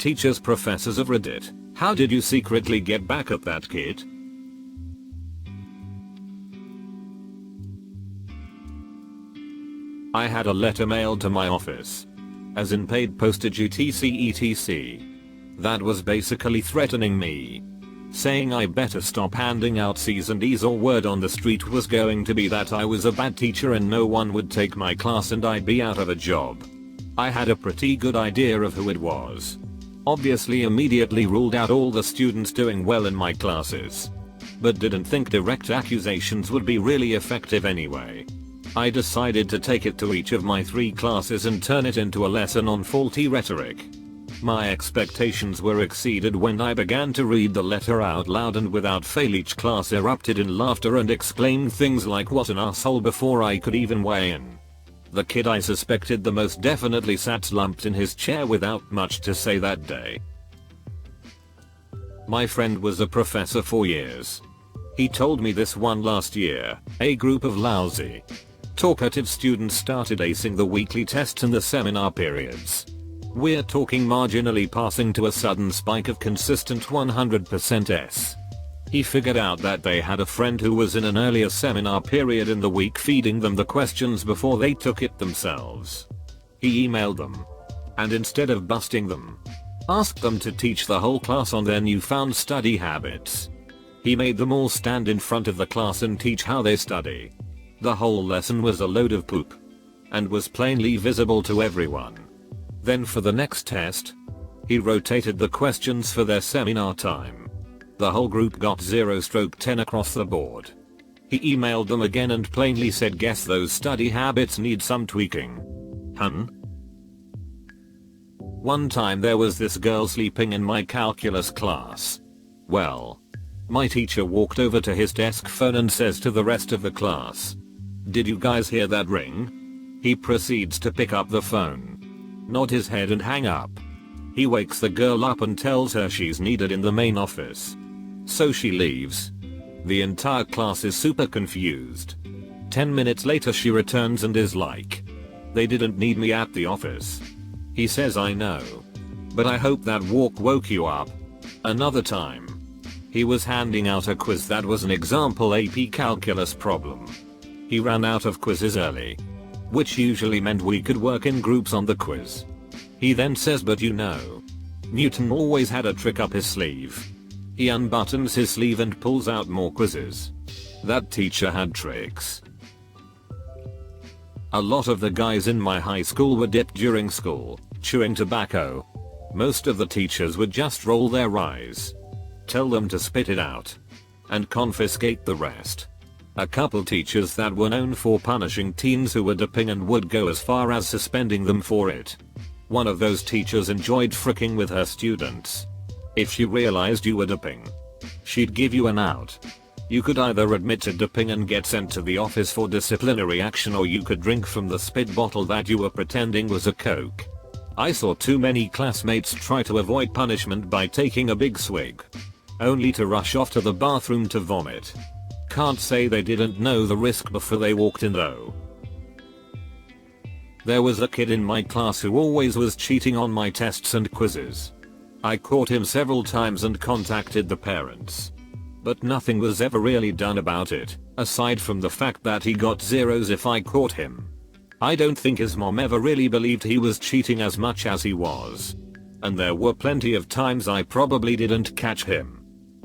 Teachers, professors of Reddit, how did you secretly get back at that kid? I had a letter mailed to my office. As in paid postage etc. That was basically threatening me. Saying I better stop handing out C's and D's, or word on the street was going to be that I was a bad teacher and no one would take my class and I'd be out of a job. I had a pretty good idea of who it was. Obviously immediately ruled out all the students doing well in my classes. But didn't think direct accusations would be really effective anyway. I decided to take it to each of my 3 classes and turn it into a lesson on faulty rhetoric. My expectations were exceeded when I began to read the letter out loud, and without fail each class erupted in laughter and exclaimed things like "what an asshole" before I could even weigh in. The kid I suspected the most definitely sat slumped in his chair without much to say that day. My friend was a professor for years. He told me this one last year. A group of lousy, talkative students started acing the weekly tests and the seminar periods. We're talking marginally passing to a sudden spike of consistent 100% S. He figured out that they had a friend who was in an earlier seminar period in the week feeding them the questions before they took it themselves. He emailed them, and instead of busting them, asked them to teach the whole class on their newfound study habits. He made them all stand in front of the class and teach how they study. The whole lesson was a load of poop, and was plainly visible to everyone. Then for the next test, he rotated the questions for their seminar time. The whole group got 0/10 across the board. He emailed them again and plainly said, "Guess those study habits need some tweaking." One time there was this girl sleeping in my calculus class. Well, my teacher walked over to his desk phone and says to the rest of the class, "Did you guys hear that ring?" He proceeds to pick up the phone, nod his head and hang up. He wakes the girl up and tells her she's needed in the main office. So she leaves. The entire class is super confused. 10 minutes later she returns and is like, "They didn't need me at the office." He says, "I know, but I hope that walk woke you up." Another time, he was handing out a quiz that was an example AP calculus problem. He ran out of quizzes early, which usually meant we could work in groups on the quiz. He then says, "But you know, Newton always had a trick up his sleeve." He unbuttons his sleeve and pulls out more quizzes. That teacher had tricks. A lot of the guys in my high school were dipped during school, chewing tobacco. Most of the teachers would just roll their eyes, tell them to spit it out, and confiscate the rest. A couple teachers that were known for punishing teens who were dipping and would go as far as suspending them for it. One of those teachers enjoyed fricking with her students. If she realized you were dipping, she'd give you an out. You could either admit to dipping and get sent to the office for disciplinary action, or you could drink from the spit bottle that you were pretending was a Coke. I saw too many classmates try to avoid punishment by taking a big swig, only to rush off to the bathroom to vomit. Can't say they didn't know the risk before they walked in though. There was a kid in my class who always was cheating on my tests and quizzes. I caught him several times and contacted the parents, but nothing was ever really done about it, aside from the fact that he got zeros if I caught him. I don't think his mom ever really believed he was cheating as much as he was. And there were plenty of times I probably didn't catch him.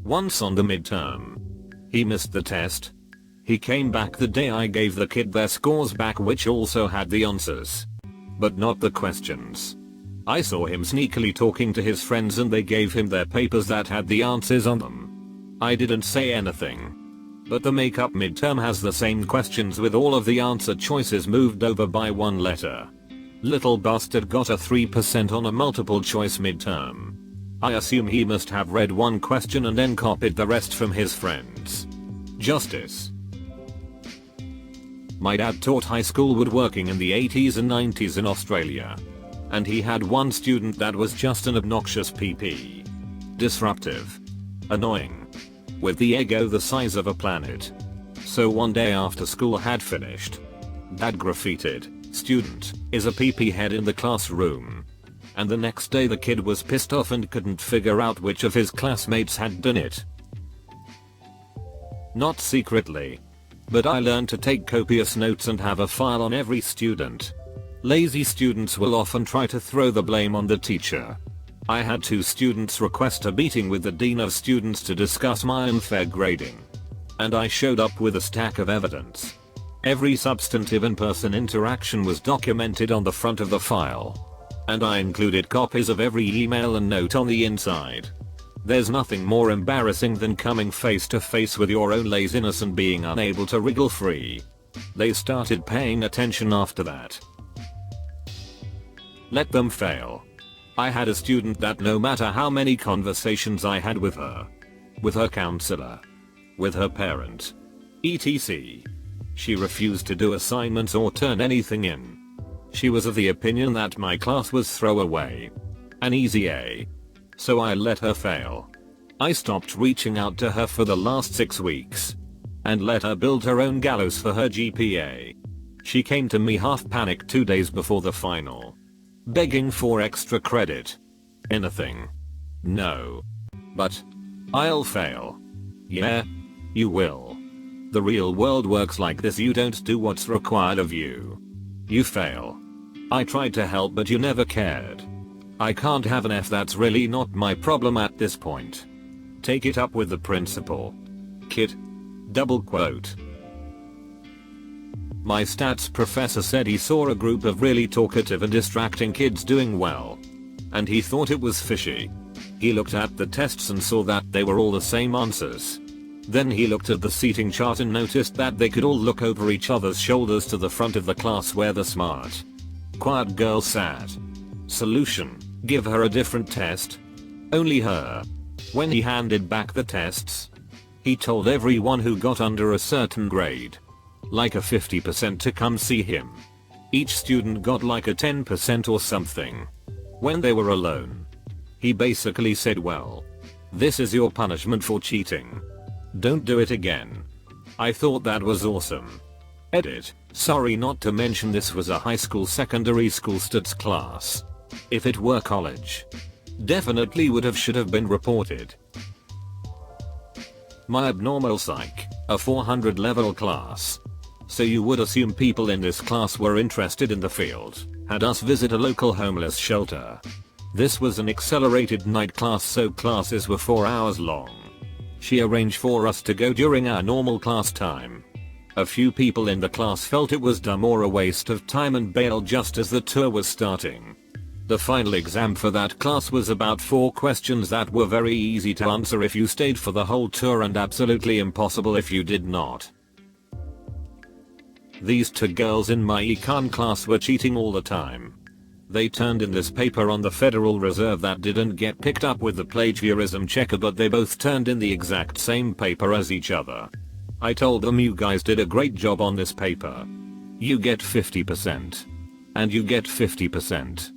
Once on the midterm, he missed the test. He came back the day I gave the kid their scores back, which also had the answers, but not the questions. I saw him sneakily talking to his friends and they gave him their papers that had the answers on them. I didn't say anything, but the makeup midterm has the same questions with all of the answer choices moved over by one letter. Little bastard got a 3% on a multiple choice midterm. I assume he must have read one question and then copied the rest from his friends. Justice. My dad taught high school woodworking in the 80s and 90s in Australia. And he had one student that was just an obnoxious PP. Disruptive. Annoying. With the ego the size of a planet. So one day after school had finished, Dad graffitied, "Student is a PP head" in the classroom. And the next day the kid was pissed off and couldn't figure out which of his classmates had done it. Not secretly. But I learned to take copious notes and have a file on every student. Lazy students will often try to throw the blame on the teacher. I had 2 students request a meeting with the dean of students to discuss my unfair grading. And I showed up with a stack of evidence. Every substantive in-person interaction was documented on the front of the file. And I included copies of every email and note on the inside. There's nothing more embarrassing than coming face to face with your own laziness and being unable to wriggle free. They started paying attention after that. Let them fail. I had a student that no matter how many conversations I had with her counselor, with her parent, etc., she refused to do assignments or turn anything in. She was of the opinion that my class was throwaway. An easy A. So I let her fail. I stopped reaching out to her for the last 6 weeks. And let her build her own gallows for her GPA. She came to me half panicked 2 days before the final. Begging for extra credit. Anything. No. But. I'll fail. Yeah. You will. The real world works like this. You don't do what's required of you. You fail. I tried to help but you never cared. I can't have an F. That's really not my problem at this point. Take it up with the principal. Kid. Double quote. My stats professor said he saw a group of really talkative and distracting kids doing well. And he thought it was fishy. He looked at the tests and saw that they were all the same answers. Then he looked at the seating chart and noticed that they could all look over each other's shoulders to the front of the class where the smart, quiet girl sat. Solution: give her a different test. Only her. When he handed back the tests, he told everyone who got under a certain grade, like a 50%, to come see him. Each student got like a 10% or something. When they were alone, he basically said, well, this is your punishment for cheating. Don't do it again. I thought that was awesome. Edit. Sorry, not to mention this was a high school secondary school stats class. If it were college, definitely should have been reported. My abnormal psych, a 400 level class. So you would assume people in this class were interested in the field, had us visit a local homeless shelter. This was an accelerated night class, so classes were 4 hours long. She arranged for us to go during our normal class time. A few people in the class felt it was dumb or a waste of time and bailed just as the tour was starting. The final exam for that class was about 4 questions that were very easy to answer if you stayed for the whole tour and absolutely impossible if you did not. These 2 girls in my econ class were cheating all the time. They turned in this paper on the Federal Reserve that didn't get picked up with the plagiarism checker, but they both turned in the exact same paper as each other. I told them, you guys did a great job on this paper. You get 50%. And you get 50%.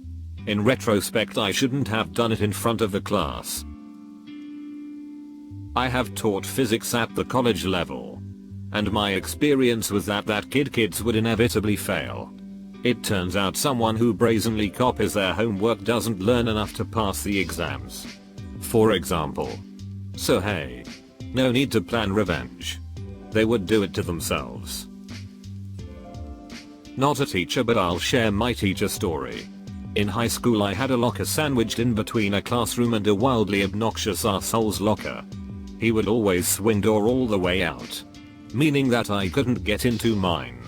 In retrospect, I shouldn't have done it in front of the class. I have taught physics at the college level. And my experience was that kids would inevitably fail. It turns out someone who brazenly copies their homework doesn't learn enough to pass the exams. For example. So hey. No need to plan revenge. They would do it to themselves. Not a teacher, but I'll share my teacher story. In high school I had a locker sandwiched in between a classroom and a wildly obnoxious asshole's locker. He would always swing door all the way out. Meaning that I couldn't get into mine.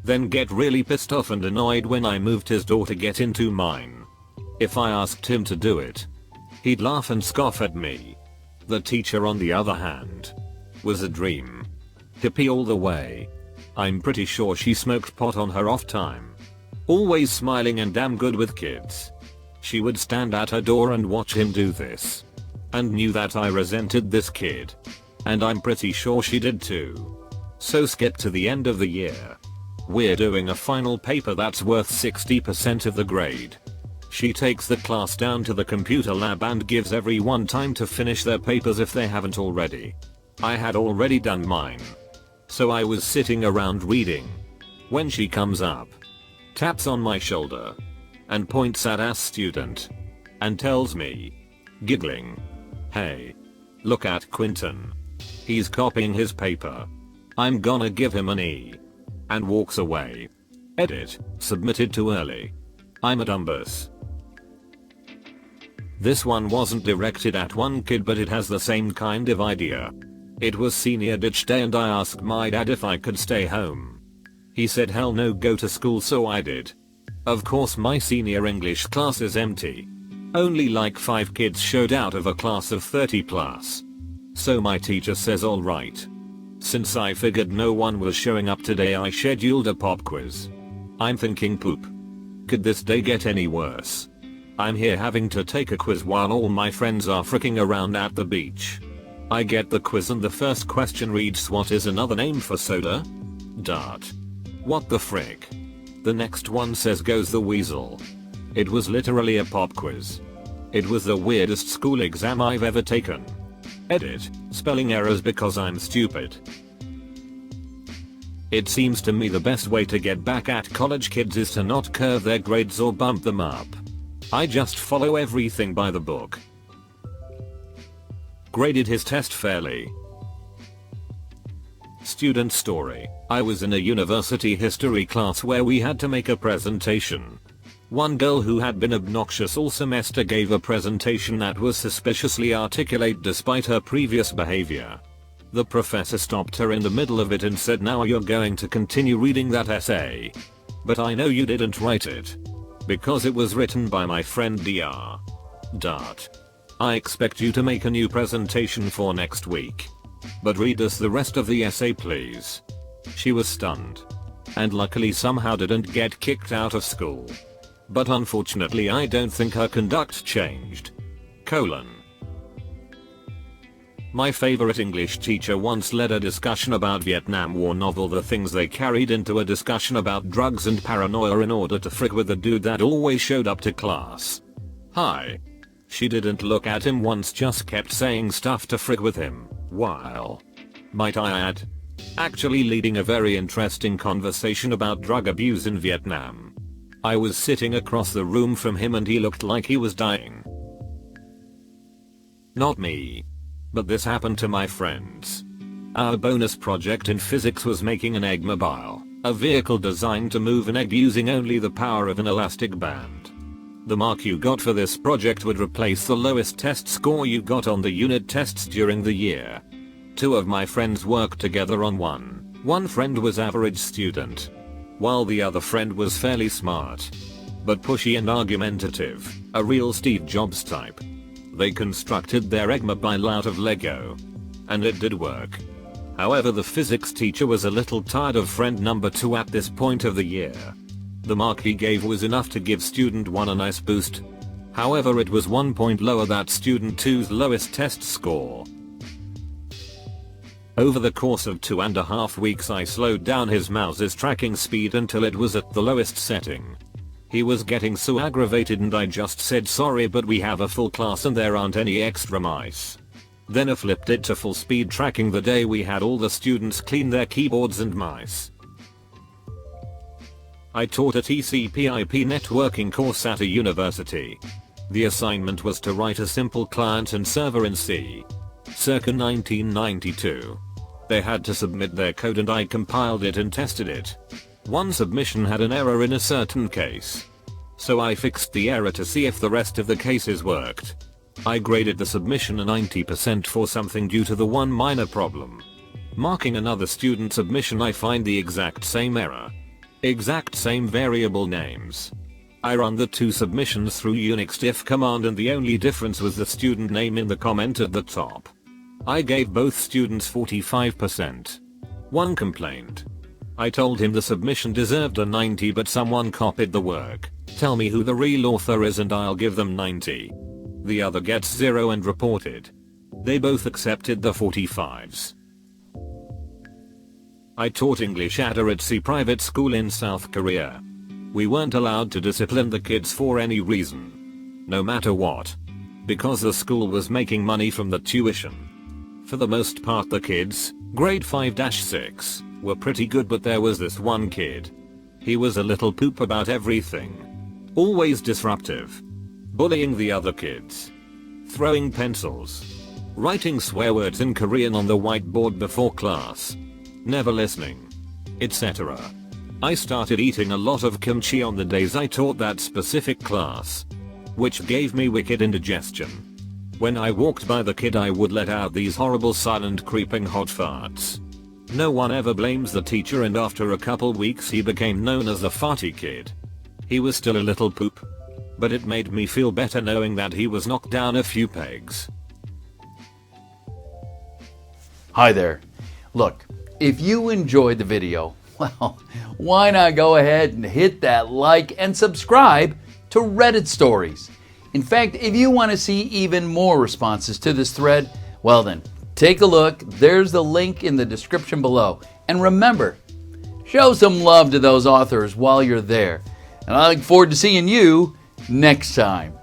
Then get really pissed off and annoyed when I moved his door to get into mine. If I asked him to do it, he'd laugh and scoff at me. The teacher, on the other hand, was a dream. Hippie all the way. I'm pretty sure she smoked pot on her off time. Always smiling and damn good with kids. She would stand at her door and watch him do this. And knew that I resented this kid. And I'm pretty sure she did too. So skip to the end of the year. We're doing a final paper that's worth 60% of the grade. She takes the class down to the computer lab and gives everyone time to finish their papers if they haven't already. I had already done mine. So I was sitting around reading. When she comes up, taps on my shoulder, and points at a student and tells me, giggling, "Hey, look at Quinton. He's copying his paper. I'm gonna give him an E," and walks away. Edit, submitted too early. I'm a dumbass. This one wasn't directed at one kid, but it has the same kind of idea. It was senior ditch day and I asked my dad if I could stay home. He said hell no, go to school, so I did. Of course my senior English class is empty. Only like 5 kids showed out of a class of 30 plus. So my teacher says alright. Since I figured no one was showing up today, I scheduled a pop quiz. I'm thinking poop. Could this day get any worse? I'm here having to take a quiz while all my friends are fricking around at the beach. I get the quiz and the first question reads, "What is another name for soda?" Dart. What the frick? The next one says, "Goes the weasel." It was literally a pop quiz. It was the weirdest school exam I've ever taken. Edit, spelling errors because I'm stupid. It seems to me the best way to get back at college kids is to not curve their grades or bump them up. I just follow everything by the book. Graded his test fairly. Student story. I was in a university history class where we had to make a presentation. One girl who had been obnoxious all semester gave a presentation that was suspiciously articulate despite her previous behavior. The professor stopped her in the middle of it and said, "Now you're going to continue reading that essay. But I know you didn't write it. Because it was written by my friend Dr. Dart. I expect you to make a new presentation for next week. But read us the rest of the essay please." She was stunned. And luckily somehow didn't get kicked out of school. But unfortunately I don't think her conduct changed. My favorite English teacher once led a discussion about Vietnam War novel. The things they carried into a discussion about drugs and paranoia in order to frick with the dude that always showed up to class. Hi. She didn't look at him once, just kept saying stuff to frick with him, while, might I add, actually leading a very interesting conversation about drug abuse in Vietnam. I was sitting across the room from him and he looked like he was dying. Not me. But this happened to my friends. Our bonus project in physics was making an eggmobile, a vehicle designed to move an egg using only the power of an elastic band. The mark you got for this project would replace the lowest test score you got on the unit tests during the year. 2 of my friends worked together on one. One friend was average student, while the other friend was fairly smart, but pushy and argumentative, a real Steve Jobs type. They constructed their eggmobile out of Lego. And it did work. However, the physics teacher was a little tired of friend number 2 at this point of the year. The mark he gave was enough to give student 1 a nice boost. However, it was 1 point lower than student 2's lowest test score. Over the course of 2.5 weeks I slowed down his mouse's tracking speed until it was at the lowest setting. He was getting so aggravated and I just said, "Sorry, but we have a full class and there aren't any extra mice." Then I flipped it to full speed tracking the day we had all the students clean their keyboards and mice. I taught a TCP/IP networking course at a university. The assignment was to write a simple client and server in C. Circa 1992. They had to submit their code and I compiled it and tested it. One submission had an error in a certain case. So I fixed the error to see if the rest of the cases worked. I graded the submission a 90% for something due to the one minor problem. Marking another student submission, I find the exact same error. Exact same variable names. I run the 2 submissions through Unix diff command and the only difference was the student name in the comment at the top. I gave both students 45%. One complained. I told him the submission deserved a 90 but someone copied the work. Tell me who the real author is and I'll give them 90. The other gets 0 and reported. They both accepted the 45s. I taught English at a ritzy private school in South Korea. We weren't allowed to discipline the kids for any reason. No matter what. Because the school was making money from the tuition. For the most part the kids, grade 5-6, were pretty good, but there was this one kid. He was a little poop about everything. Always disruptive. Bullying the other kids. Throwing pencils. Writing swear words in Korean on the whiteboard before class. Never listening. Etc. I started eating a lot of kimchi on the days I taught that specific class, which gave me wicked indigestion. When I walked by the kid I would let out these horrible silent creeping hot farts. No one ever blames the teacher, and after a couple weeks he became known as the farty kid. He was still a little poop, but it made me feel better knowing that he was knocked down a few pegs. Hi there. Look, if you enjoyed the video, well, why not go ahead and hit that like and subscribe to Reddit Stories. In fact, if you want to see even more responses to this thread, well then, take a look. There's the link in the description below. And remember, show some love to those authors while you're there. And I look forward to seeing you next time.